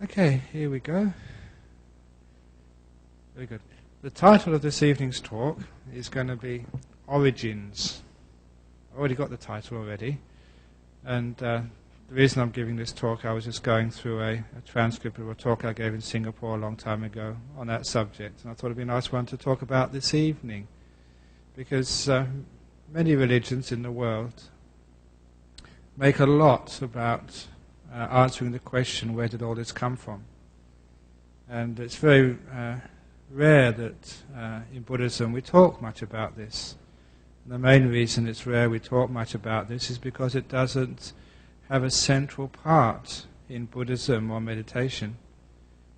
Okay, here we go. Very good. The title of this evening's talk is going to be Origins. I already got the title already, and the reason I'm giving this talk, I was just going through a transcript of a talk I gave in Singapore a long time ago on that subject, and I thought it'd be a nice one to talk about this evening, because many religions in the world make a lot about answering the question, where did all this come from? And it's very rare that in Buddhism we talk much about this. And the main reason it's rare we talk much about this is because it doesn't have a central part in Buddhism or meditation.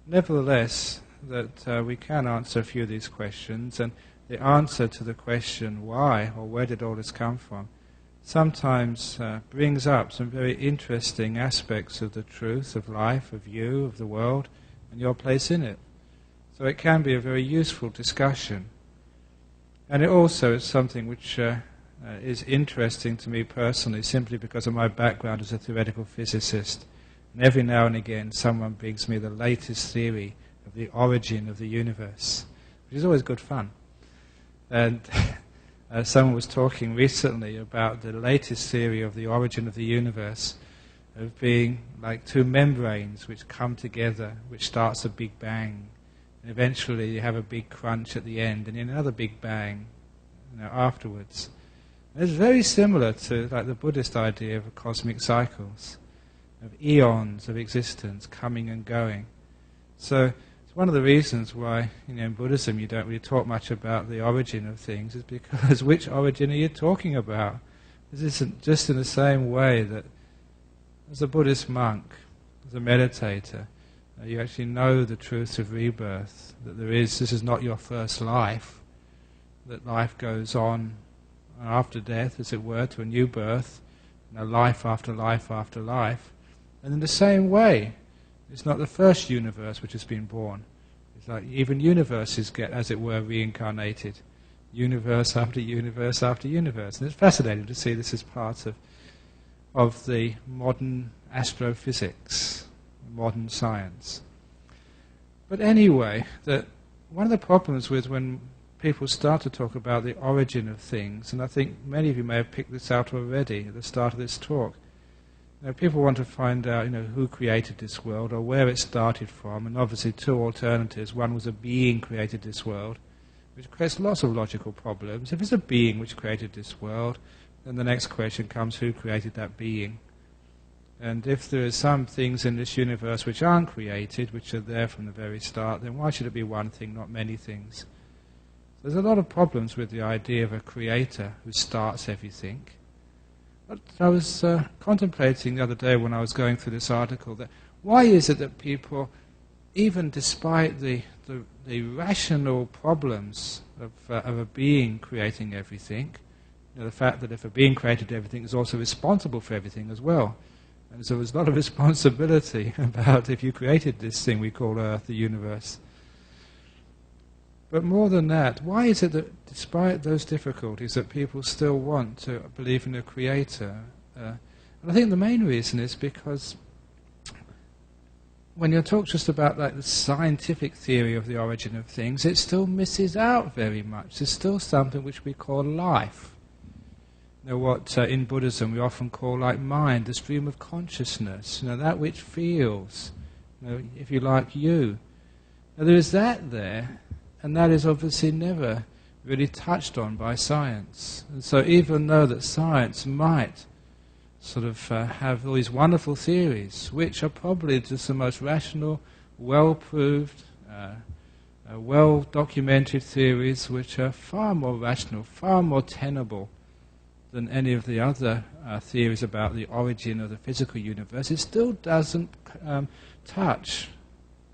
Nevertheless, that we can answer a few of these questions, and the answer to the question why or where did all this come from sometimes brings up some very interesting aspects of the truth, of life, of you, of the world, and your place in it. So it can be a very useful discussion. And it also is something which is interesting to me personally, simply because of my background as a theoretical physicist. And every now and again someone brings me the latest theory of the origin of the universe, which is always good fun. And someone was talking recently about the latest theory of the origin of the universe, of being like two membranes which come together, which starts a big bang. And eventually you have a big crunch at the end, and then another big bang afterwards. And it's very similar to like the Buddhist idea of cosmic cycles, of eons of existence coming and going. So it's one of the reasons why in Buddhism you don't really talk much about the origin of things, is because which origin are you talking about? This isn't just in the same way that as a Buddhist monk, as a meditator, you actually know the truth of rebirth, that this is not your first life, that life goes on after death, as it were, to a new birth, life after life after life. And in the same way, it's not the first universe which has been born. It's like even universes get, as it were, reincarnated. Universe after universe after universe. And it's fascinating to see this as part of the modern astrophysics, modern science. But anyway, one of the problems with when people start to talk about the origin of things, and I think many of you may have picked this out already at the start of this talk, people want to find out, who created this world or where it started from, and obviously two alternatives. One was a being created this world, which creates lots of logical problems. If it's a being which created this world, then the next question comes, who created that being? And if there are some things in this universe which aren't created, which are there from the very start, then why should it be one thing, not many things? There's a lot of problems with the idea of a creator who starts everything. But I was contemplating the other day when I was going through this article that why is it that people, even despite the rational problems of a being creating everything, the fact that if a being created everything is also responsible for everything as well. And so there's a lot of responsibility about if you created this thing we call Earth, the universe. But more than that, why is it that despite those difficulties that people still want to believe in a creator? And I think the main reason is because when you talk just about like the scientific theory of the origin of things, it still misses out very much. There's still something which we call life. What in Buddhism we often call like mind, the stream of consciousness, that which feels, if you like, you. Now there is that there, and that is obviously never really touched on by science. And so even though that science might sort of have all these wonderful theories, which are probably just the most rational, well-proved, well-documented theories, which are far more rational, far more tenable than any of the other theories about the origin of the physical universe, it still doesn't touch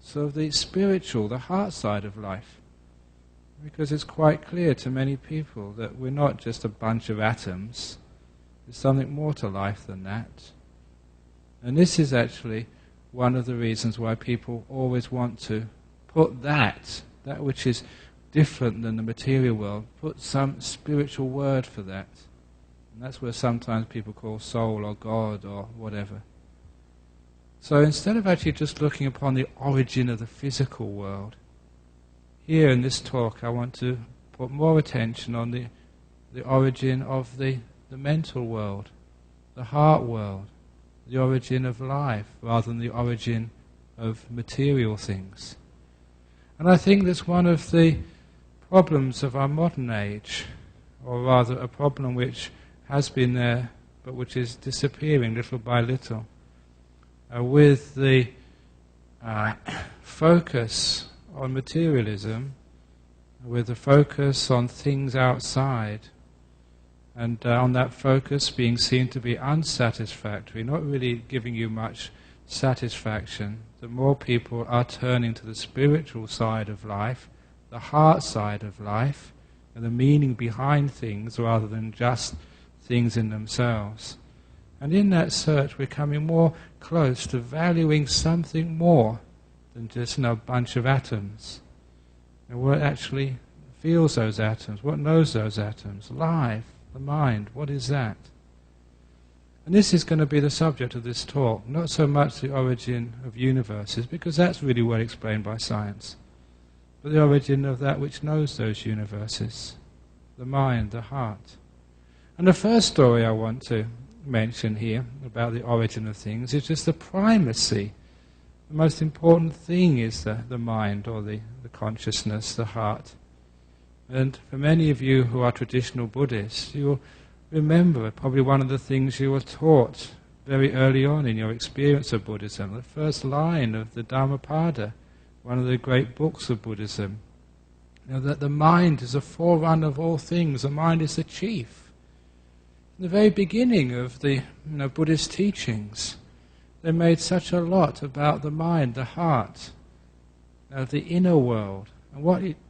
sort of the spiritual, the heart side of life. Because it's quite clear to many people that we're not just a bunch of atoms. There's something more to life than that. And this is actually one of the reasons why people always want to put that which is different than the material world, put some spiritual word for that. And that's where sometimes people call soul or God or whatever. So instead of actually just looking upon the origin of the physical world, here in this talk I want to put more attention on the origin of the mental world, the heart world, the origin of life, rather than the origin of material things. And I think that's one of the problems of our modern age, or rather a problem which has been there but which is disappearing little by little, with the focus on materialism, with the focus on things outside, and on that focus being seen to be unsatisfactory, not really giving you much satisfaction. The more people are turning to the spiritual side of life, the heart side of life, and the meaning behind things rather than just things in themselves. And in that search we're coming more close to valuing something more than just a bunch of atoms. And what actually feels those atoms, what knows those atoms, life, the mind, what is that? And this is going to be the subject of this talk, not so much the origin of universes, because that's really well explained by science, but the origin of that which knows those universes, the mind, the heart. And the first story I want to mention here about the origin of things is just the primacy. The most important thing is the mind, or the consciousness, the heart. And for many of you who are traditional Buddhists, you'll remember probably one of the things you were taught very early on in your experience of Buddhism, the first line of the Dhammapada, one of the great books of Buddhism. That the mind is a forerunner of all things, the mind is the chief. In the very beginning of the Buddhist teachings, they made such a lot about the mind, the heart, the inner world, and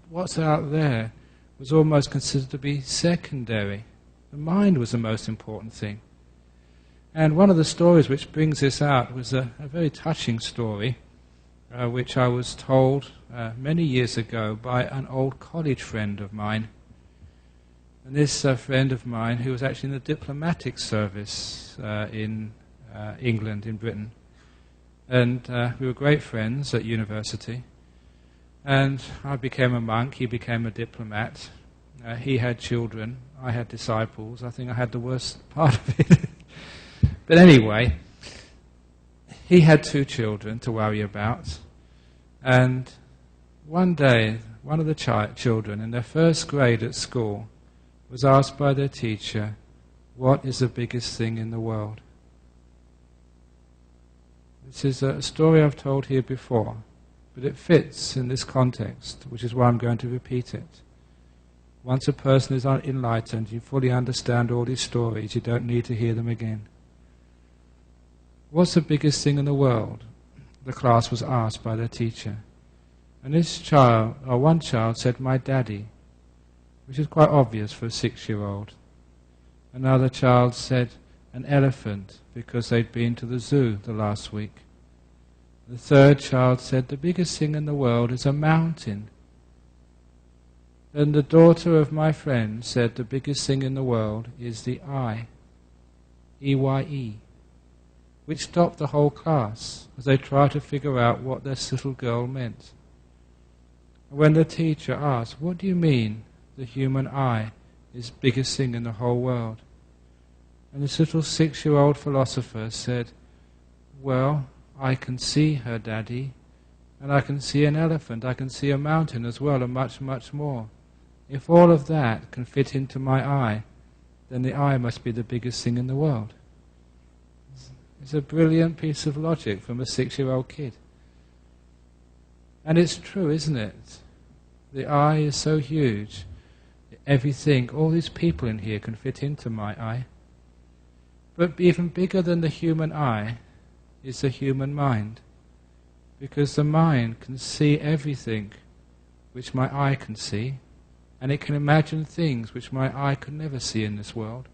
what's out there was almost considered to be secondary. The mind was the most important thing. And one of the stories which brings this out was a very touching story, which I was told many years ago by an old college friend of mine. And this friend of mine, who was actually in the diplomatic service in England, in Britain, and we were great friends at university. And I became a monk, he became a diplomat. He had children, I had disciples. I think I had the worst part of it. But anyway, he had 2 children to worry about. And one day, one of the children in their first grade at school was asked by their teacher, "What is the biggest thing in the world?" This is a story I've told here before, but it fits in this context, which is why I'm going to repeat it. Once a person is enlightened, you fully understand all these stories, you don't need to hear them again. What's the biggest thing in the world? The class was asked by their teacher. And one child said, "My daddy," which is quite obvious for a 6-year-old. Another child said, "An elephant," because they'd been to the zoo the last week. The third child said, "The biggest thing in the world is a mountain." Then the daughter of my friend said, "The biggest thing in the world is the I," E-Y-E, which stopped the whole class as they tried to figure out what this little girl meant. And when the teacher asked, "What do you mean the human eye is the biggest thing in the whole world?" And this little 6-year-old philosopher said, "Well, I can see her, Daddy, and I can see an elephant, I can see a mountain as well, and much, much more. If all of that can fit into my eye, then the eye must be the biggest thing in the world." It's a brilliant piece of logic from a 6-year-old kid. And it's true, isn't it? The eye is so huge. Everything, all these people in here can fit into my eye. But even bigger than the human eye is the human mind. Because the mind can see everything which my eye can see, and it can imagine things which my eye could never see in this world.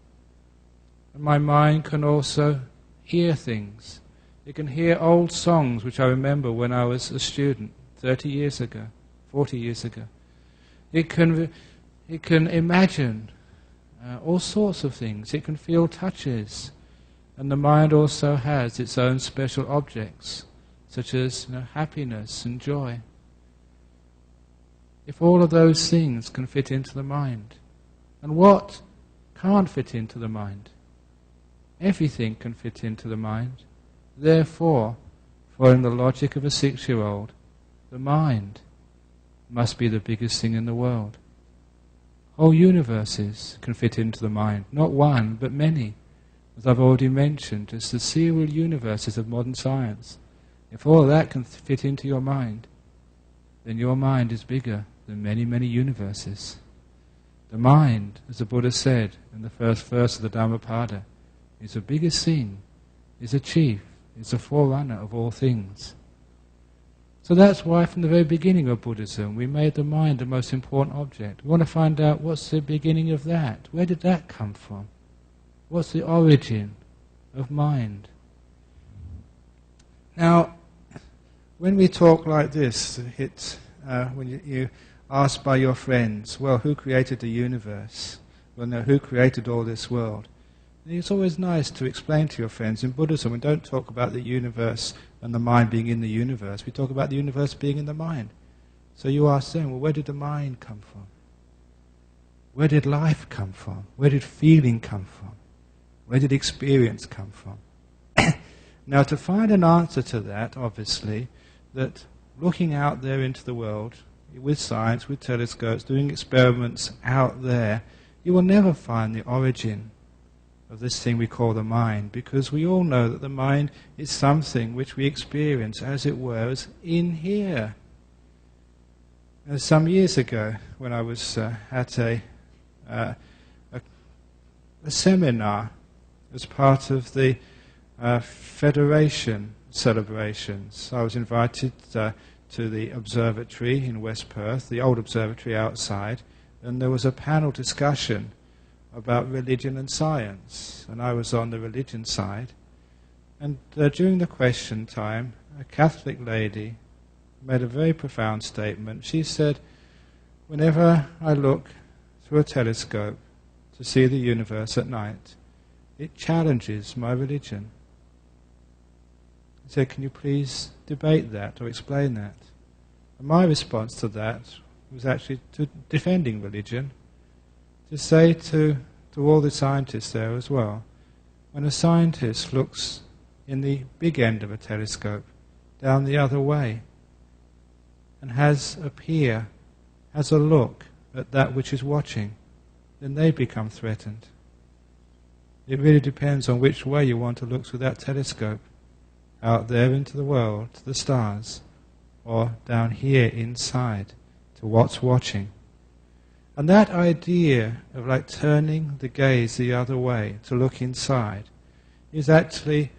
And my mind can also hear things. It can hear old songs which I remember when I was a student 30 years ago, 40 years ago. It can imagine all sorts of things. It can feel touches. And the mind also has its own special objects, such as happiness and joy. If all of those things can fit into the mind, and what can't fit into the mind? Everything can fit into the mind. Therefore, following the logic of a 6-year-old, the mind must be the biggest thing in the world. Whole universes can fit into the mind, not one, but many. As I've already mentioned, just the serial universes of modern science. If all that can fit into your mind, then your mind is bigger than many, many universes. The mind, as the Buddha said in the first verse of the Dhammapada, is the biggest thing, is a chief, is the forerunner of all things. So that's why from the very beginning of Buddhism we made the mind the most important object. We want to find out what's the beginning of that. Where did that come from? What's the origin of mind? Now, when we talk like this, when you ask by your friends, well, who created the universe? Well, no, who created all this world? It's always nice to explain to your friends. In Buddhism, we don't talk about the universe and the mind being in the universe. We talk about the universe being in the mind. So you ask them, well, where did the mind come from? Where did life come from? Where did feeling come from? Where did experience come from? Now, to find an answer to that, obviously, that looking out there into the world, with science, with telescopes, doing experiments out there, you will never find the origin of this thing we call the mind, because we all know that the mind is something which we experience, as it were, as in here. Some years ago, when I was at a seminar as part of the Federation celebrations, I was invited to the observatory in West Perth, the old observatory outside, and there was a panel discussion about religion and science, and I was on the religion side. And during the question time, a Catholic lady made a very profound statement. She said, whenever I look through a telescope to see the universe at night, it challenges my religion. I said, can you please debate that or explain that? And my response to that was actually to defending religion, to say to all the scientists there as well, when a scientist looks in the big end of a telescope down the other way and has a peer, has a look at that which is watching, then they become threatened. It really depends on which way you want to look through that telescope, out there into the world, to the stars, or down here inside, to what's watching. And that idea of like turning the gaze the other way to look inside is actually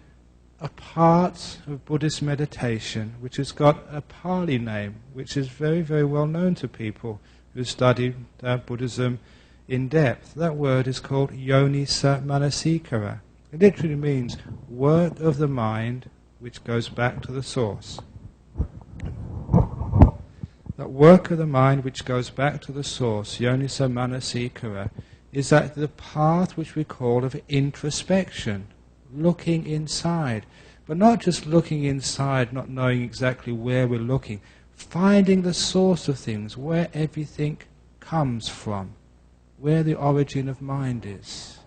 a part of Buddhist meditation which has got a Pali name which is very, very well known to people who study Buddhism in depth. That word is called yonisa manasikara. It literally means work of the mind which goes back to the source. That work of the mind which goes back to the source, yonisa manasikara, is that the path which we call of introspection, looking inside. But not just looking inside, not knowing exactly where we're looking, finding the source of things, where everything comes from, where the origin of mind is.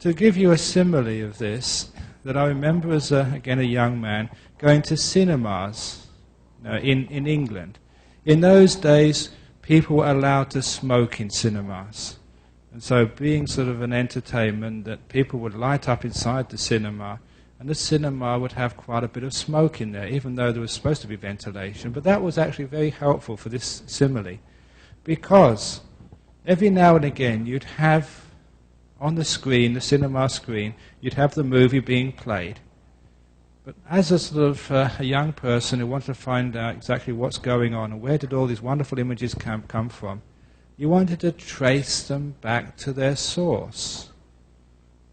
To give you a simile of this, that I remember as, again, a young man, going to cinemas in England. In those days, people were allowed to smoke in cinemas. And so being sort of an entertainment that people would light up inside the cinema, and the cinema would have quite a bit of smoke in there, even though there was supposed to be ventilation. But that was actually very helpful for this simile, because every now and again you'd have on the screen, the cinema screen, you'd have the movie being played. But as a sort of a young person who wanted to find out exactly what's going on and where did all these wonderful images come from, you wanted to trace them back to their source.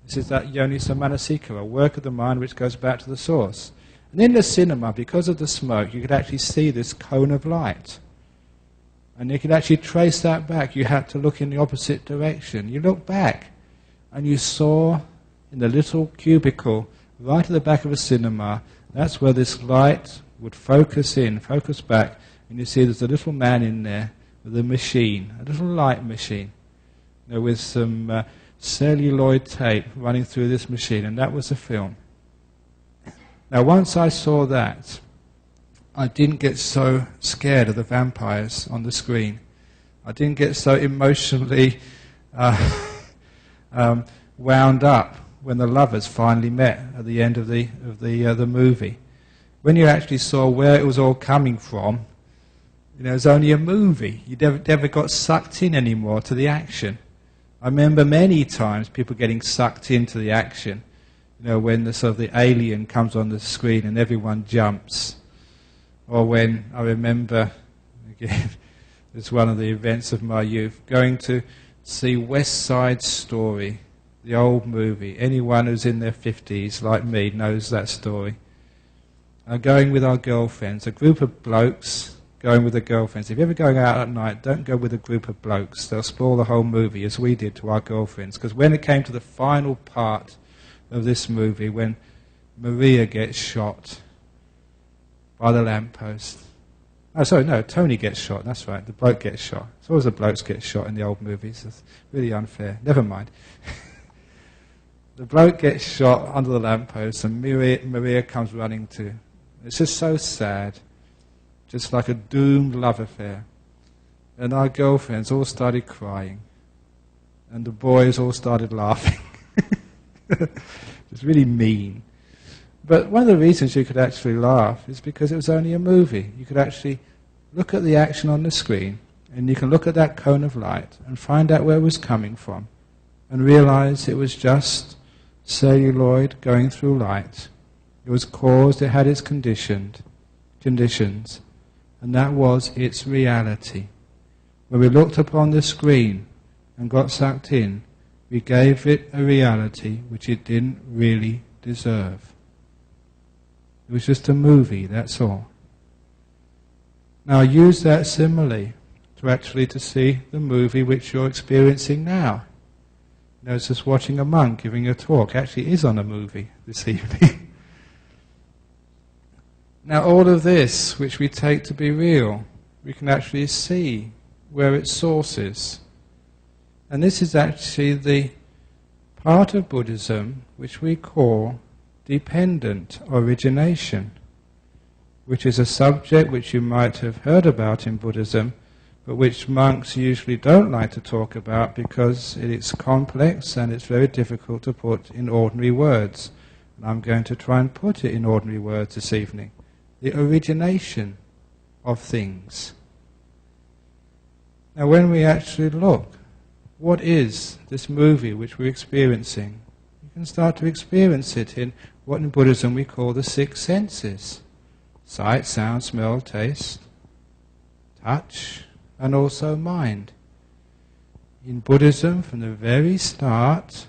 This is that yonisa manasikara, work of the mind which goes back to the source. And in the cinema, because of the smoke, you could actually see this cone of light. And you could actually trace that back. You had to look in the opposite direction. You looked back, and you saw in the little cubicle right at the back of a cinema. That's where this light would focus back, and you see there's a little man in there with a machine, a little light machine, with some celluloid tape running through this machine, and that was the film. Now, once I saw that, I didn't get so scared of the vampires on the screen. I didn't get so emotionally wound up when the lovers finally met at the end of the movie. When you actually saw where it was all coming from, it was only a movie. You never got sucked in anymore to the action. I remember many times people getting sucked into the action, when the alien comes on the screen and everyone jumps. Or when, I remember, again, it's one of the events of my youth, going to see West Side Story, the old movie. Anyone who's in their 50s, like me, knows that story. Going with our girlfriends, a group of blokes going with their girlfriends. If you're ever going out at night, don't go with a group of blokes. They'll spoil the whole movie, as we did to our girlfriends. Because when it came to the final part of this movie, when Maria gets shot by the lamppost. Oh, sorry, no, Tony gets shot, that's right, the bloke gets shot. It's always the blokes get shot in the old movies. It's really unfair. Never mind. The bloke gets shot under the lamppost, and Maria comes running too. It's just so sad, just like a doomed love affair. And our girlfriends all started crying, and the boys all started laughing. It's really mean. But one of the reasons you could actually laugh is because it was only a movie. You could actually look at the action on the screen, and you can look at that cone of light and find out where it was coming from, and realize it was just celluloid going through light. It was caused, it had its conditions, and that was its reality. When we looked upon the screen and got sucked in, we gave it a reality which it didn't really deserve. It was just a movie, that's all. Now use that simile to see the movie which you're experiencing now. It's just watching a monk giving a talk. Actually is on a movie this evening. Now all of this, which we take to be real, we can actually see where its source is. And this is actually the part of Buddhism which we call dependent origination, which is a subject which you might have heard about in Buddhism, but which monks usually don't like to talk about because it's complex and it's very difficult to put in ordinary words. And I'm going to try and put it in ordinary words this evening. The origination of things. Now when we actually look, what is this movie which we're experiencing? You can start to experience it in what in Buddhism we call the six senses. Sight, sound, smell, taste, touch, and also mind. In Buddhism, from the very start,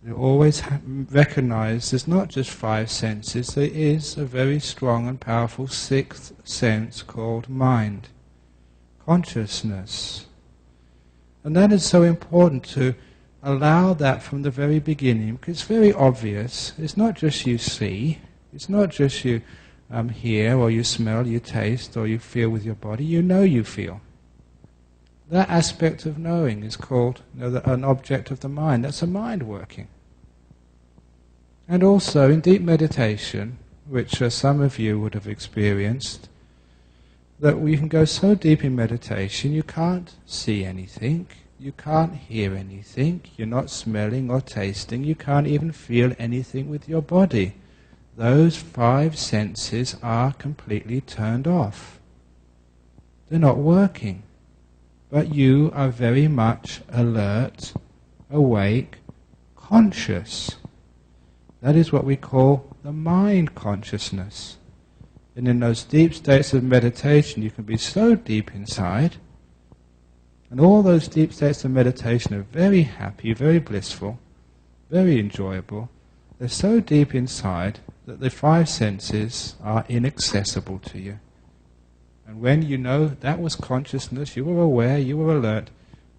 we always recognize there's not just five senses, there is a very strong and powerful sixth sense called mind, consciousness. And that is so important to allow that from the very beginning, because it's very obvious. It's not just you see, it's not just you hear, or you smell, you taste, or you feel with your body. You know you feel. That aspect of knowing is called an object of the mind. That's a mind working. And also in deep meditation, which some of you would have experienced, that you can go so deep in meditation you can't see anything, you can't hear anything, you're not smelling or tasting, you can't even feel anything with your body. Those five senses are completely turned off. They're not working. But you are very much alert, awake, conscious. That is what we call the mind consciousness. And in those deep states of meditation, you can be so deep inside, and all those deep states of meditation are very happy, very blissful, very enjoyable. They're so deep inside that the five senses are inaccessible to you. And when you know that was consciousness, you were aware, you were alert,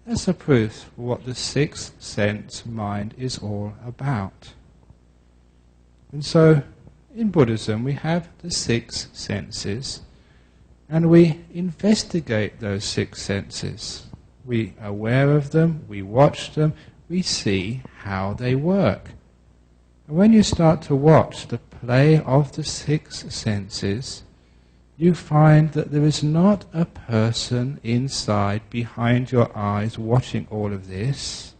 That's a proof of what the sixth sense mind is all about. And so, in Buddhism, we have the six senses, and we investigate those six senses. We are aware of them, we watch them, we see how they work. And when you start to watch the play of the six senses, you find that there is not a person inside, behind your eyes, watching all of this.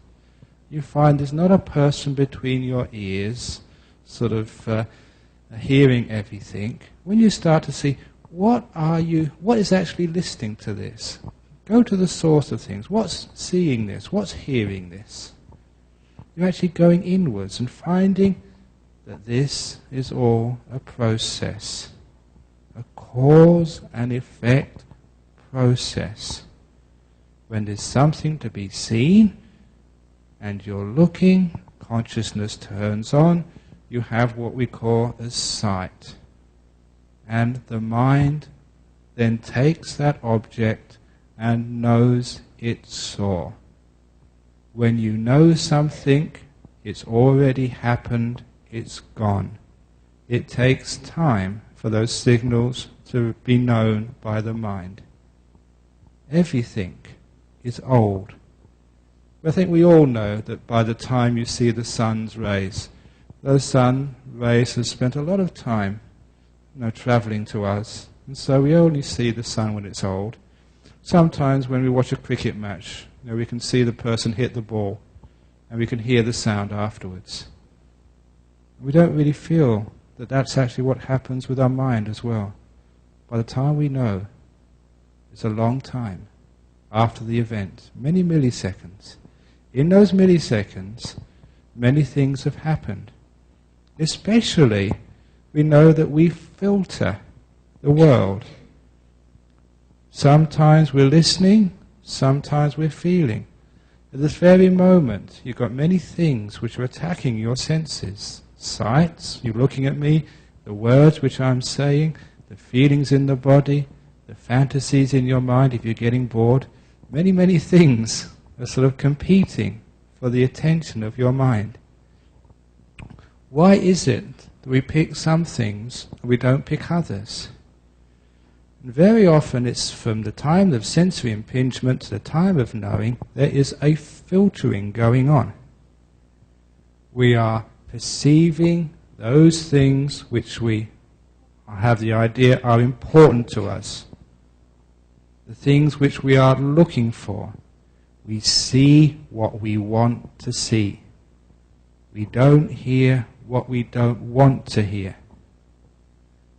You find there's not a person between your ears, sort of hearing everything. When you start to see, what is actually listening to this? Go to the source of things. What's seeing this? What's hearing this? You're actually going inwards and finding that this is all a process, a cause and effect process. When there's something to be seen and you're looking, consciousness turns on, you have what we call as sight. And the mind then takes that object and knows it saw. When you know something, it's already happened, it's gone. It takes time for those signals to be known by the mind. Everything is old. I think we all know that by the time you see the sun's rays, those sun rays have spent a lot of time travelling to us, and so we only see the sun when it's old. Sometimes when we watch a cricket match, we can see the person hit the ball, and we can hear the sound afterwards. We don't really feel that that's actually what happens with our mind as well. By the time we know, it's a long time after the event, many milliseconds. In those milliseconds, many things have happened. Especially, we know that we filter the world. Sometimes we're listening, sometimes we're feeling. At this very moment, you've got many things which are attacking your senses. Sights, you're looking at me, the words which I'm saying, the feelings in the body, the fantasies in your mind if you're getting bored. Many, many things are sort of competing for the attention of your mind. Why is it that we pick some things and we don't pick others? And very often it's from the time of sensory impingement to the time of knowing, there is a filtering going on. We are perceiving those things which we have the idea are important to us, the things which we are looking for. We see what we want to see. We don't hear what we don't want to hear.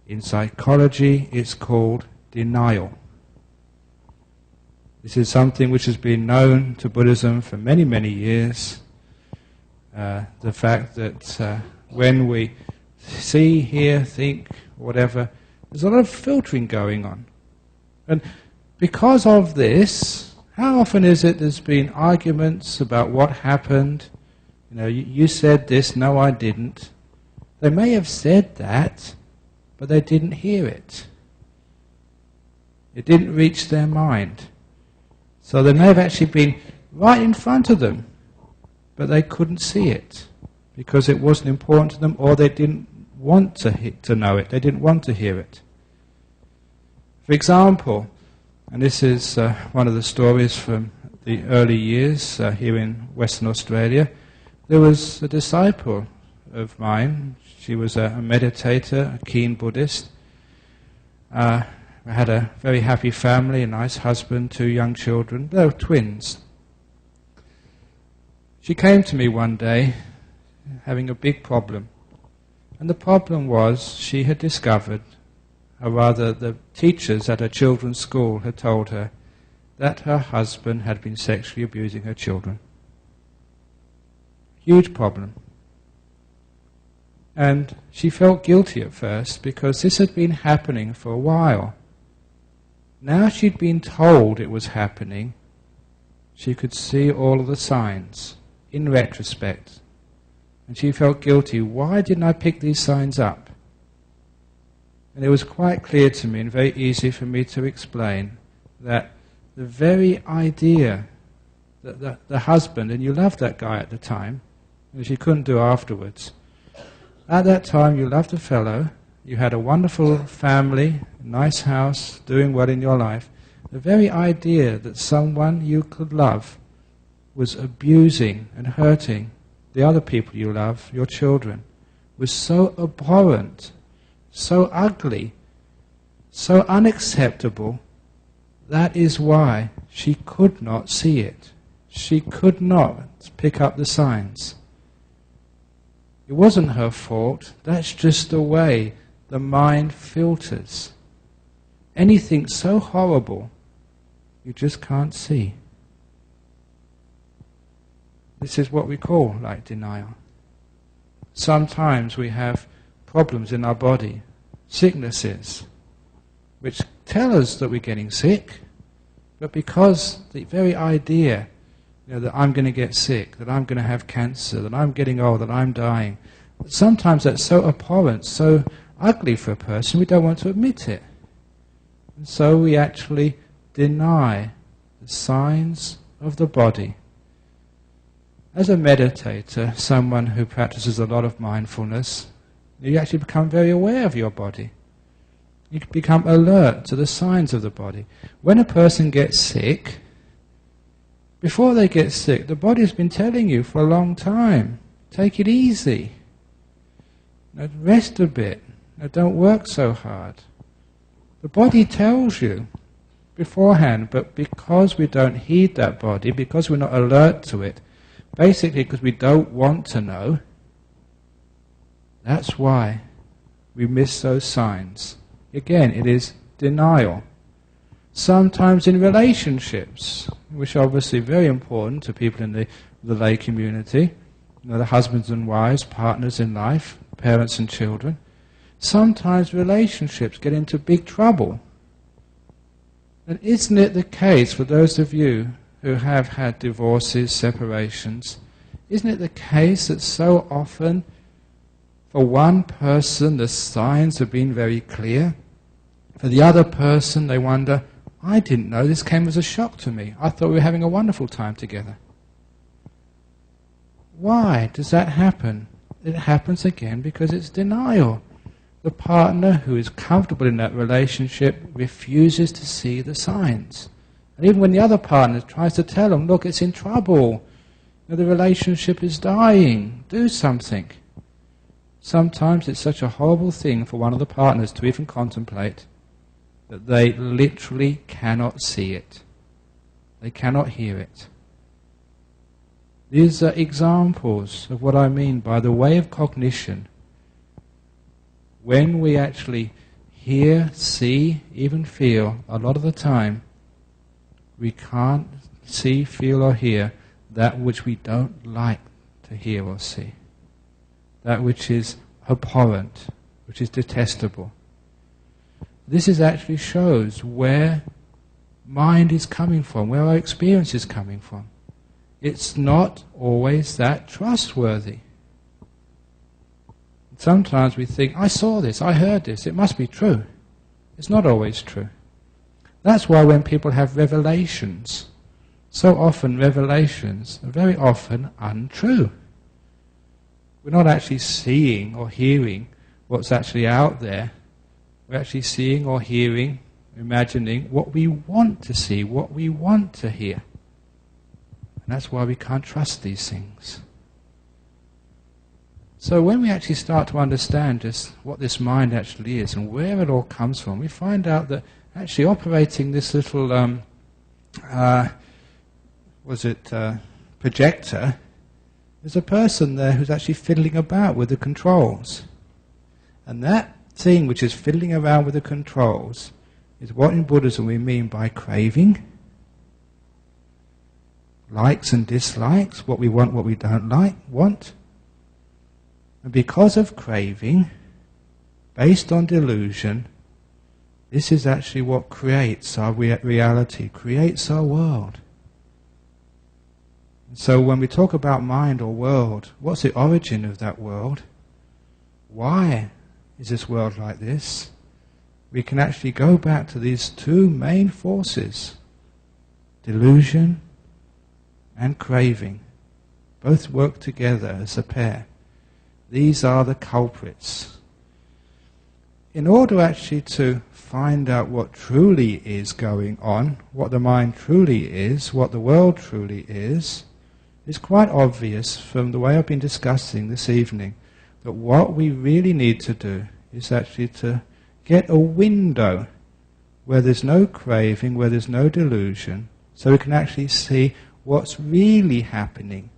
In psychology, it's called denial. This is something which has been known to Buddhism for many, many years. The fact that when we see, hear, think, whatever, there's a lot of filtering going on. And because of this, how often is it there's been arguments about what happened? You said this, no I didn't. They may have said that, but they didn't hear it. It didn't reach their mind. So they may have actually been right in front of them, but they couldn't see it because it wasn't important to them, or they didn't want to know it. They didn't want to hear it. For example, and this is one of the stories from the early years here in Western Australia, there was a disciple of mine. She was a meditator, a keen Buddhist. I had a very happy family, a nice husband, 2 young children. They were twins. She came to me one day having a big problem. And the problem was she had discovered, or rather the teachers at her children's school had told her, that her husband had been sexually abusing her children. Huge problem. And she felt guilty at first because this had been happening for a while. Now she'd been told it was happening, she could see all of the signs in retrospect. And she felt guilty. Why didn't I pick these signs up? And it was quite clear to me and very easy for me to explain that the very idea the husband, and you loved that guy at the time, which you couldn't do afterwards. At that time you loved the fellow, you had a wonderful family, nice house, doing well in your life. The very idea that someone you could love was abusing and hurting the other people you love, your children, was so abhorrent, so ugly, so unacceptable. That is why she could not see it. She could not pick up the signs. It wasn't her fault. That's just the way the mind filters. Anything so horrible, you just can't see. This is what we call like denial. Sometimes we have problems in our body, sicknesses, which tell us that we're getting sick, but because the very idea, that I'm going to get sick, that I'm going to have cancer, that I'm getting old, that I'm dying, sometimes that's so abhorrent, so ugly for a person, we don't want to admit it. And so we actually deny the signs of the body. As a meditator, someone who practices a lot of mindfulness, you actually become very aware of your body. You become alert to the signs of the body. When a person gets sick, before they get sick, the body's been telling you for a long time, take it easy. Rest a bit. Don't work so hard. The body tells you beforehand, but because we don't heed that body, because we're not alert to it, basically because we don't want to know, that's why we miss those signs. Again, it is denial. Sometimes in relationships, which are obviously very important to people in the lay community, the husbands and wives, partners in life, parents and children, sometimes relationships get into big trouble. And isn't it the case for those of you who have had divorces, separations, isn't it the case that so often for one person the signs have been very clear? For the other person they wonder, I didn't know, this came as a shock to me. I thought we were having a wonderful time together. Why does that happen? It happens again because it's denial. The partner who is comfortable in that relationship refuses to see the signs. And even when the other partner tries to tell them, look, it's in trouble, the relationship is dying, do something. Sometimes it's such a horrible thing for one of the partners to even contemplate that they literally cannot see it. They cannot hear it. These are examples of what I mean by the way of cognition. When we actually hear, see, even feel, a lot of the time, we can't see, feel or hear that which we don't like to hear or see. That which is abhorrent, which is detestable. This actually shows where mind is coming from, where our experience is coming from. It's not always that trustworthy. Sometimes we think, I saw this, I heard this, it must be true. It's not always true. That's why when people have revelations, so often revelations are very often untrue. We're not actually seeing or hearing what's actually out there. We're actually seeing or hearing, imagining what we want to see, what we want to hear. And that's why we can't trust these things. So when we actually start to understand just what this mind actually is and where it all comes from, we find out that actually operating this little projector, there's a person there who's actually fiddling about with the controls. And that thing which is fiddling around with the controls is what in Buddhism we mean by craving. Likes and dislikes, what we want, what we don't want. And because of craving, based on delusion, this is actually what creates our reality, creates our world. And so when we talk about mind or world, what's the origin of that world? Why is this world like this? We can actually go back to these two main forces, delusion and craving. Both work together as a pair. These are the culprits. In order actually to find out what truly is going on, what the mind truly is, what the world truly is, it's quite obvious from the way I've been discussing this evening that what we really need to do is actually to get a window where there's no craving, where there's no delusion, so we can actually see what's really happening.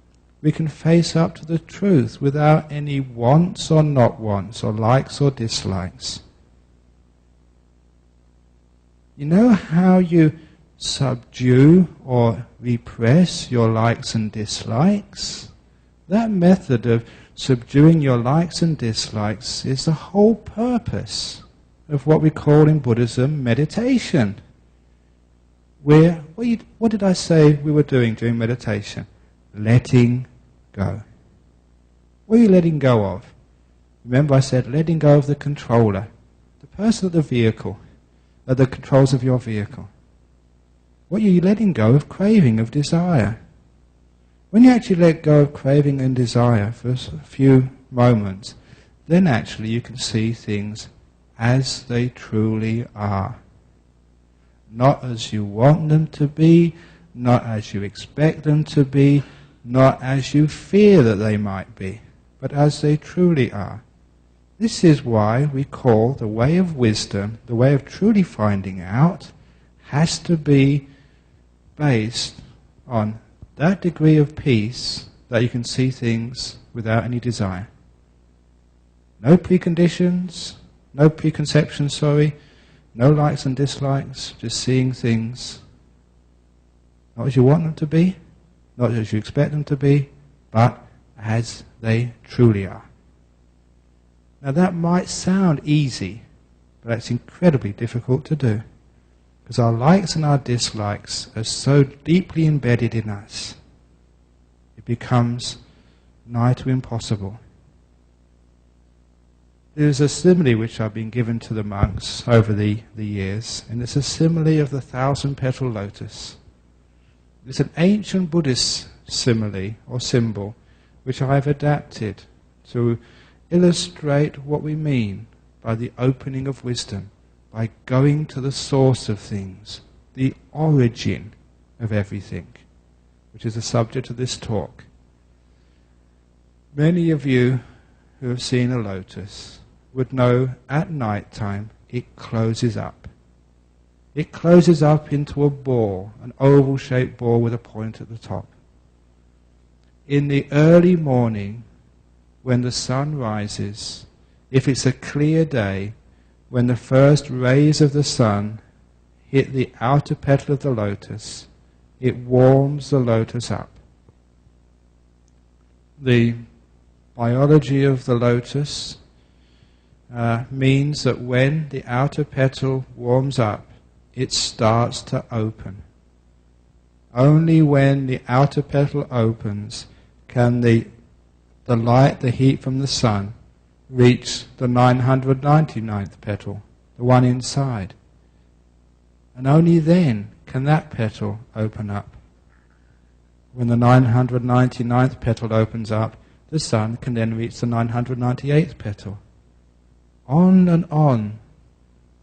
We can face up to the truth without any wants or not wants, or likes or dislikes. You know how you subdue or repress your likes and dislikes? That method of subduing your likes and dislikes is the whole purpose of what we call in Buddhism meditation. What did I say we were doing during meditation? Letting go. What are you letting go of? Remember I said letting go of the controller, the person at the vehicle, at the controls of your vehicle. What are you letting go of? Craving, of desire. When you actually let go of craving and desire for a few moments, then actually you can see things as they truly are. Not as you want them to be, not as you expect them to be, not as you fear that they might be, but as they truly are. This is why we call the way of wisdom, the way of truly finding out, has to be based on that degree of peace that you can see things without any desire. No preconditions, no preconceptions, no likes and dislikes, just seeing things not as you want them to be, not as you expect them to be, but as they truly are. Now that might sound easy, but it's incredibly difficult to do, because our likes and our dislikes are so deeply embedded in us, it becomes nigh to impossible. There's a simile which I've been given to the monks over the years, and it's a simile of the 1,000-petal lotus. It's an ancient Buddhist simile or symbol which I've adapted to illustrate what we mean by the opening of wisdom, by going to the source of things, the origin of everything, which is the subject of this talk. Many of you who have seen a lotus would know at night time it closes up. It closes up into a ball, an oval-shaped ball with a point at the top. In the early morning, when the sun rises, if it's a clear day, when the first rays of the sun hit the outer petal of the lotus, it warms the lotus up. The biology of the lotus means that when the outer petal warms up, it starts to open. Only when the outer petal opens can the light, the heat from the sun, reach the 999th petal, the one inside. And only then can that petal open up. When the 999th petal opens up, the sun can then reach the 998th petal. On and on,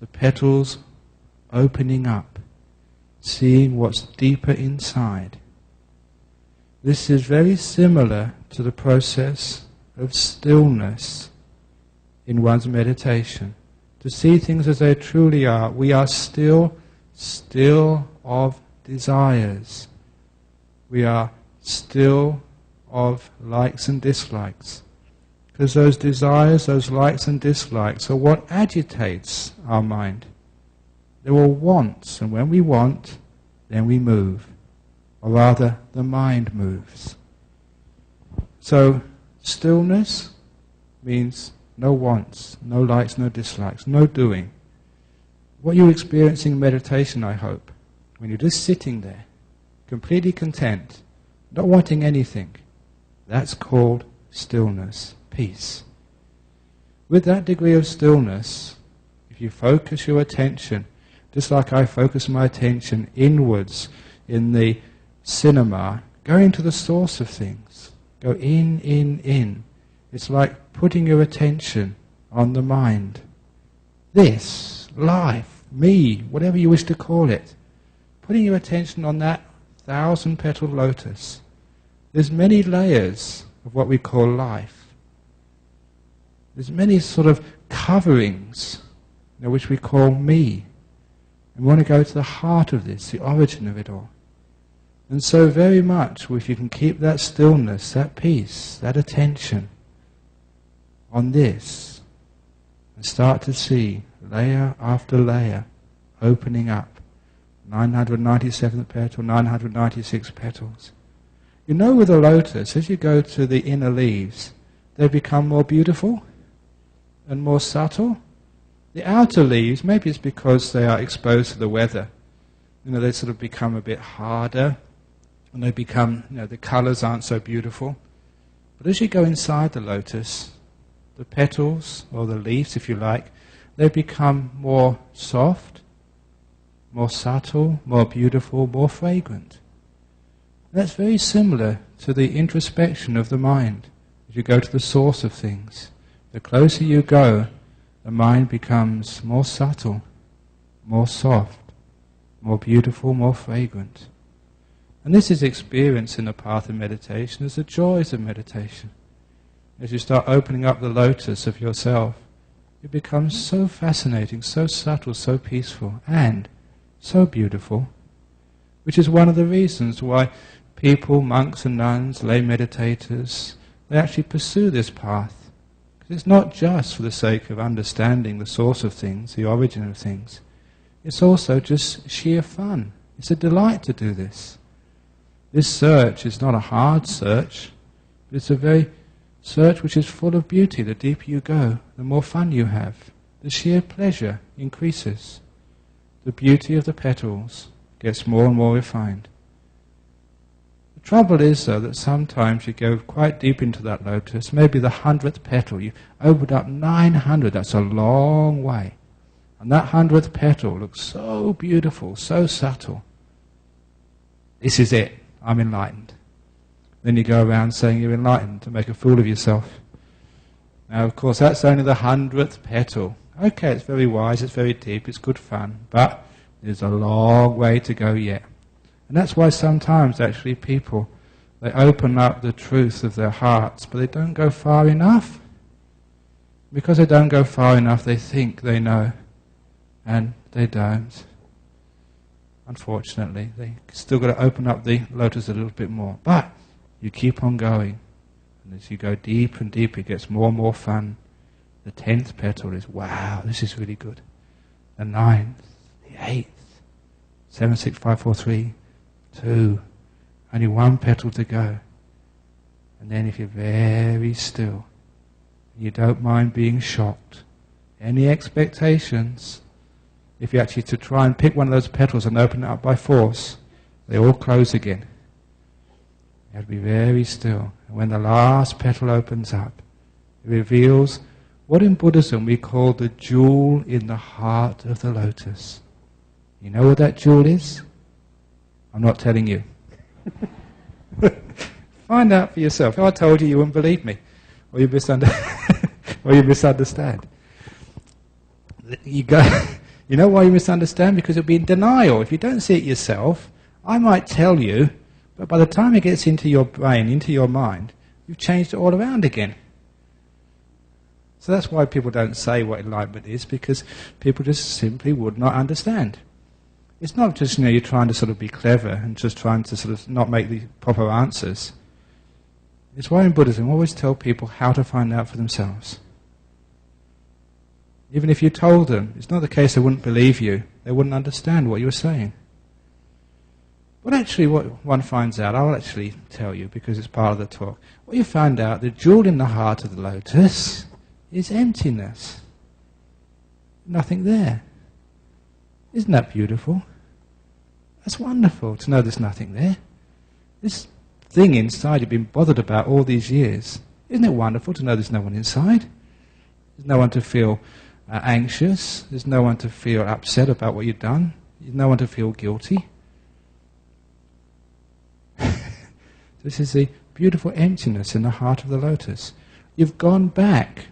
the petals opening up, seeing what's deeper inside. This is very similar to the process of stillness in one's meditation. To see things as they truly are, we are still of desires. We are still of likes and dislikes. Because those desires, those likes and dislikes are what agitates our mind. They're all wants, and when we want, then we move. Or rather, the mind moves. So, stillness means no wants, no likes, no dislikes, no doing. What you're experiencing in meditation, I hope, when you're just sitting there, completely content, not wanting anything, that's called stillness, peace. With that degree of stillness, if you focus your attention, just like I focus my attention inwards in the cinema, Go into the source of things. Go in, in, in. It's like putting your attention on the mind. This, life, me, whatever you wish to call it. Putting your attention on that 1,000-petaled lotus. There's many layers of what we call life. There's many sort of coverings, which we call me. And we want to go to the heart of this, the origin of it all. And so very much, if you can keep that stillness, that peace, that attention on this, and start to see layer after layer opening up, 997th petal, 996 petals. You know with a lotus, as you go to the inner leaves, they become more beautiful and more subtle. The outer leaves, maybe it's because they are exposed to the weather. They sort of become a bit harder, and they become, the colours aren't so beautiful. But as you go inside the lotus, the petals, or the leaves if you like, they become more soft, more subtle, more beautiful, more fragrant. That's very similar to the introspection of the mind. As you go to the source of things, the closer you go, the mind becomes more subtle, more soft, more beautiful, more fragrant. And this is experienced in the path of meditation as the joys of meditation. As you start opening up the lotus of yourself, it becomes so fascinating, so subtle, so peaceful, and so beautiful, which is one of the reasons why people, monks and nuns, lay meditators, they actually pursue this path. Because it's not just for the sake of understanding the source of things, the origin of things. It's also just sheer fun. It's a delight to do this. This search is not a hard search, but it's a very search which is full of beauty. The deeper you go, the more fun you have. The sheer pleasure increases. The beauty of the petals gets more and more refined. The trouble is, though, that sometimes you go quite deep into that lotus, maybe the 100th petal, you opened up 900, that's a long way. And that 100th petal looks so beautiful, so subtle. This is it, I'm enlightened. Then you go around saying you're enlightened to make a fool of yourself. Now, of course, that's only the 100th petal. Okay, it's very wise, it's very deep, it's good fun, but there's a long way to go yet. And that's why sometimes, actually, people, they open up the truth of their hearts, but they don't go far enough. Because they don't go far enough, they think they know, and they don't. Unfortunately, they still got to open up the lotus a little bit more. But you keep on going, and as you go deep and deeper, it gets more and more fun. The 10th petal is, wow, this is really good. The 9th, the 8th, 7, 6, 5, 4, 3, 2, only one petal to go. And then if you're very still, you don't mind being shocked, any expectations, if you actually to try and pick one of those petals and open it up by force, they all close again. You have to be very still. And when the last petal opens up, it reveals what in Buddhism we call the jewel in the heart of the lotus. You know what that jewel is? I'm not telling you. Find out for yourself. If I told you, you wouldn't believe me. Or you misunderstand. You know why you misunderstand? Because it'll be in denial. If you don't see it yourself, I might tell you, but by the time it gets into your brain, into your mind, you've changed it all around again. So that's why people don't say what enlightenment is, because people just simply would not understand. It's not just, you're trying to sort of be clever and just trying to sort of not make the proper answers. It's why in Buddhism we always tell people how to find out for themselves. Even if you told them, it's not the case they wouldn't believe you, they wouldn't understand what you were saying. But actually what one finds out, I'll actually tell you because it's part of the talk. What you find out, the jewel in the heart of the lotus is emptiness. Nothing there. Isn't that beautiful? That's wonderful to know there's nothing there. This thing inside you've been bothered about all these years. Isn't it wonderful to know there's no one inside? There's no one to feel anxious. There's no one to feel upset about what you've done. There's no one to feel guilty. This is the beautiful emptiness in the heart of the lotus. You've gone back,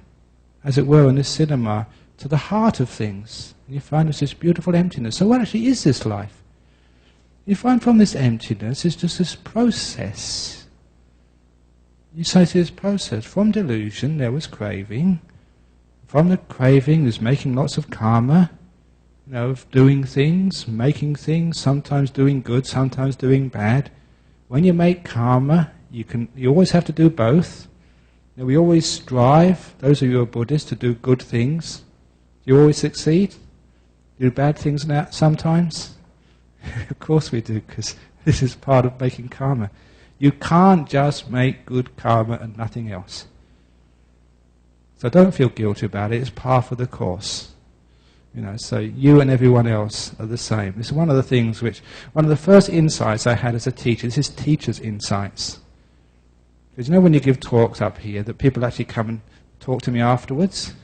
as it were, in the cinema, to the heart of things. And you find there's this beautiful emptiness. So what actually is this life? You find from this emptiness, it's just this process. You say to this process, from delusion there was craving. From the craving there's making lots of karma, of doing things, making things, sometimes doing good, sometimes doing bad. When you make karma, you always have to do both. We always strive, those of you who are Buddhists, to do good things. Do you always succeed? Do bad things now sometimes? Of course we do, because this is part of making karma. You can't just make good karma and nothing else. So don't feel guilty about it. It's part of the course. So you and everyone else are the same. This is one of the things one of the first insights I had as a teacher. This is teacher's insights. Because when you give talks up here, that people actually come and talk to me afterwards.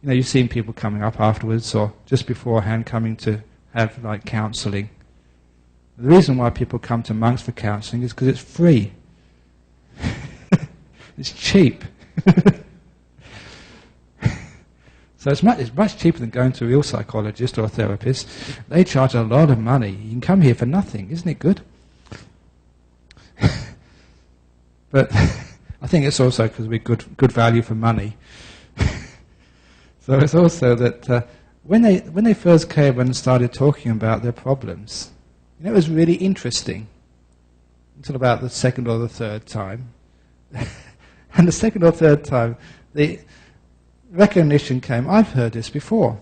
You've seen people coming up afterwards or just beforehand coming to have counselling. The reason why people come to monks for counselling is because it's free. It's cheap. So it's much cheaper than going to a real psychologist or a therapist. They charge a lot of money. You can come here for nothing. Isn't it good? But I think it's also because we're good value for money. So it's also that when they first came and started talking about their problems, it was really interesting until about the second or the third time. And the second or third time, the recognition came, I've heard this before.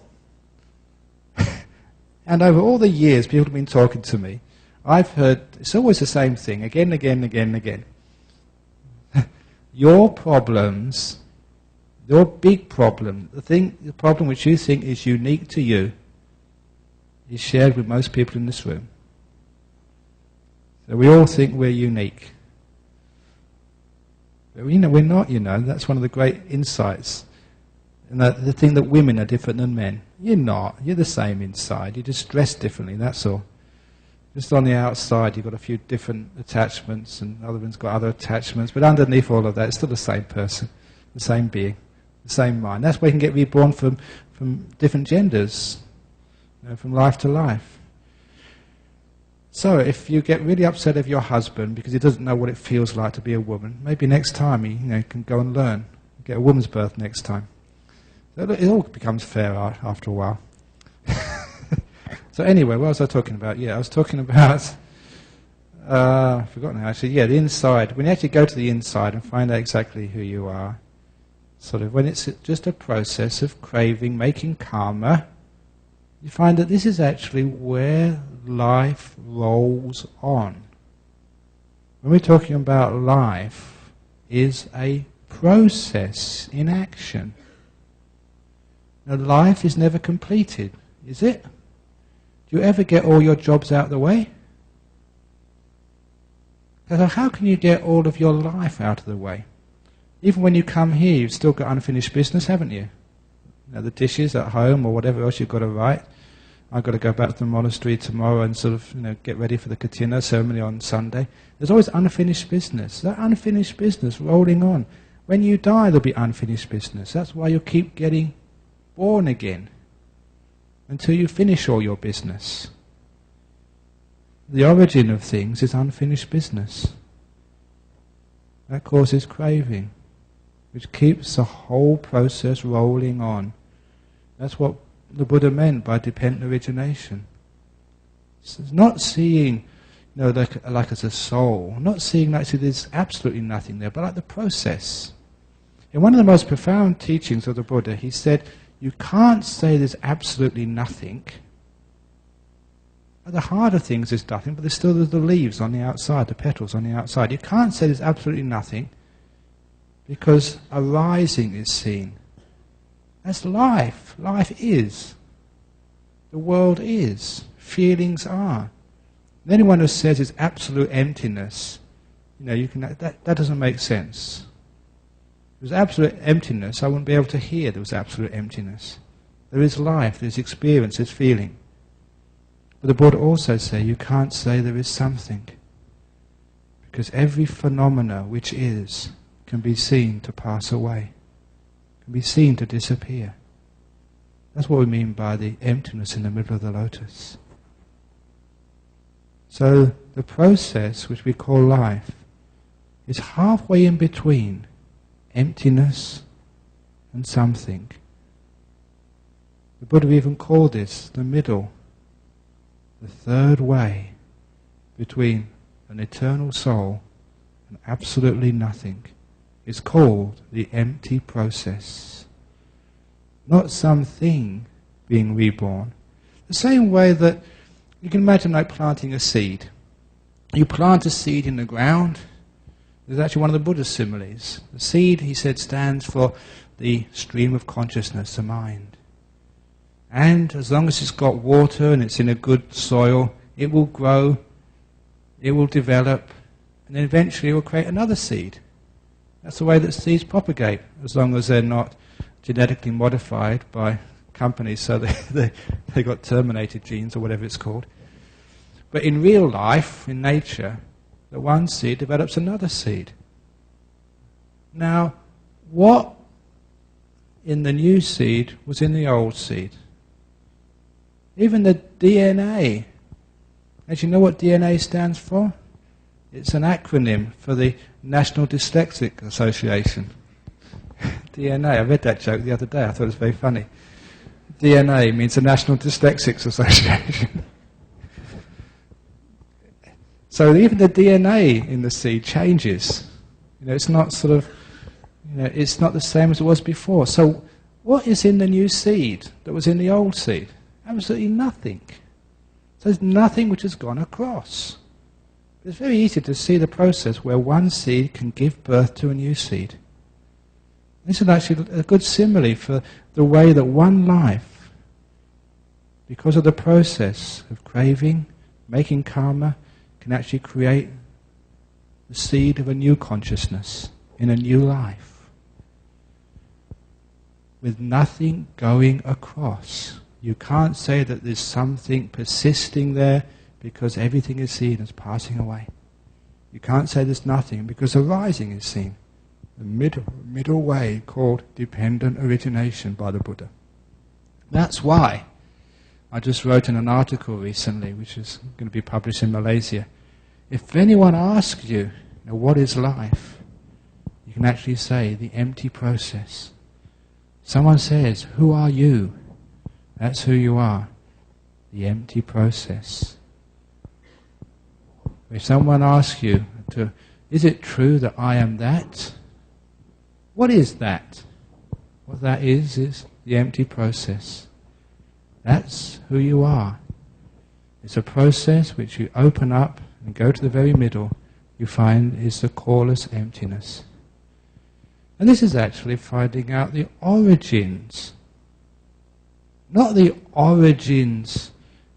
And over all the years people have been talking to me, I've heard, it's always the same thing, again, again, again, again. Your problems, your big problem, the problem which you think is unique to you, is shared with most people in this room. So we all think we're unique. But we're not, that's one of the great insights. And the thing that women are different than men. You're not. You're the same inside. You're just dressed differently, that's all. Just on the outside you've got a few different attachments and other one's got other attachments, but underneath all of that it's still the same person, the same being, the same mind. That's why you can get reborn from different genders, from life to life. So if you get really upset with your husband because he doesn't know what it feels like to be a woman, maybe next time he can go and learn, get a woman's birth next time. It all becomes fair after a while. So anyway, what was I talking about? I was talking about, I've forgotten now actually, the inside. When you actually go to the inside and find out exactly who you are, sort of when it's just a process of craving, making karma, you find that this is actually where life rolls on. When we're talking about life, is a process in action. Now, life is never completed, is it? Do you ever get all your jobs out of the way? So how can you get all of your life out of the way? Even when you come here, you've still got unfinished business, haven't you? The dishes at home or whatever else you've got to write. I've got to go back to the monastery tomorrow and sort of get ready for the Katina ceremony on Sunday. There's always unfinished business. That unfinished business rolling on. When you die, there'll be unfinished business. That's why you'll keep getting born again until you finish all your business. The origin of things is unfinished business. That causes craving, which keeps the whole process rolling on. That's what the Buddha meant by dependent origination. It's not seeing, like as a soul, not seeing like there's absolutely nothing there, but like the process. In one of the most profound teachings of the Buddha, he said, you can't say there's absolutely nothing. At the heart of things there's nothing, but there's still the leaves on the outside, the petals on the outside. You can't say there's absolutely nothing because arising is seen. That's life. Life is. The world is. Feelings are. And anyone who says it's absolute emptiness, that doesn't make sense. If there's absolute emptiness, I wouldn't be able to hear there was absolute emptiness. There is life, there's experience, there's feeling. But the Buddha also says you can't say there is something. because every phenomena which is can be seen to pass away, can be seen to disappear. That's what we mean by the emptiness in the middle of the lotus. So the process which we call life is halfway in between emptiness and something. The Buddha even called this the middle, the third way between an eternal soul and absolutely nothing. It's called the empty process. Not something being reborn. The same way that you can imagine like planting a seed. You plant a seed in the ground. There's actually one of the Buddha's similes. The seed, he said, stands for the stream of consciousness, the mind. And as long as it's got water and it's in a good soil, it will grow, it will develop, and then eventually it will create another seed. That's the way that seeds propagate, as long as they're not genetically modified by companies, so they got terminated genes or whatever it's called. But in real life, in nature, the one seed develops another seed. Now, what in the new seed was in the old seed? Even the DNA. As you know what DNA stands for? It's an acronym for the National Dyslexic Association. DNA, I read that joke the other day, I thought it was very funny. DNA means the National Dyslexics Association. So even the DNA in the seed changes. It's not sort of, it's not the same as it was before. So what is in the new seed that was in the old seed? Absolutely nothing. So there's nothing which has gone across. It's very easy to see the process where one seed can give birth to a new seed. This is actually a good simile for the way that one life, because of the process of craving, making karma, can actually create the seed of a new consciousness in a new life. With nothing going across. You can't say that there's something persisting there because everything is seen as passing away. You can't say there's nothing because arising is seen. The middle way called dependent origination by the Buddha. That's why I just wrote in an article recently, which is going to be published in Malaysia. If anyone asks you, what is life? You can actually say the empty process. Someone says, who are you? That's who you are. The empty process. If someone asks you, is it true that I am that? What is that? What that is the empty process. That's who you are. It's a process which you open up and go to the very middle, you find is the coreless emptiness. And this is actually finding out the origins. Not the origins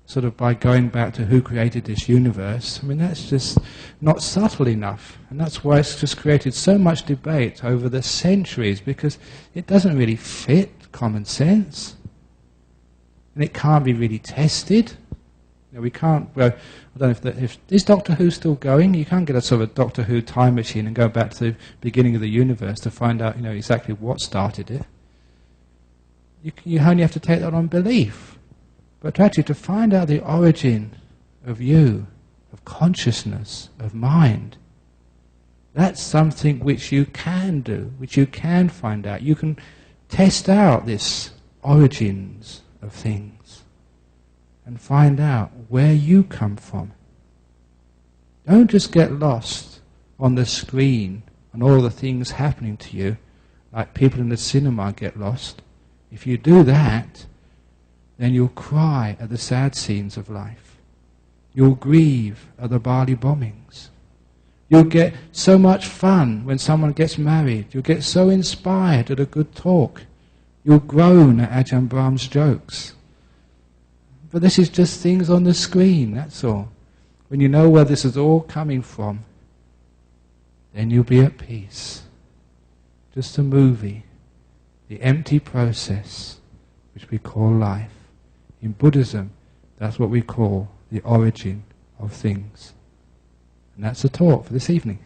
sort of by going back to who created this universe. I mean, that's just not subtle enough. And that's why it's just created so much debate over the centuries, because it doesn't really fit common sense. And it can't be really tested. We can't, well, I don't know if is Doctor Who still going? You can't get a sort of a Doctor Who time machine and go back to the beginning of the universe to find out, exactly what started it. You only have to take that on belief. But to find out the origin of you, of consciousness, of mind, that's something which you can do, which you can find out. You can test out this origins of things and find out where you come from. Don't just get lost on the screen and all the things happening to you, like people in the cinema get lost. If you do that, then you'll cry at the sad scenes of life. You'll grieve at the Bali bombings. You'll get so much fun when someone gets married. You'll get so inspired at a good talk. You'll groan at Ajahn Brahm's jokes. But this is just things on the screen, that's all. When you know where this is all coming from, then you'll be at peace. Just a movie. The empty process, which we call life. In Buddhism, that's what we call the origin of things. And that's the talk for this evening.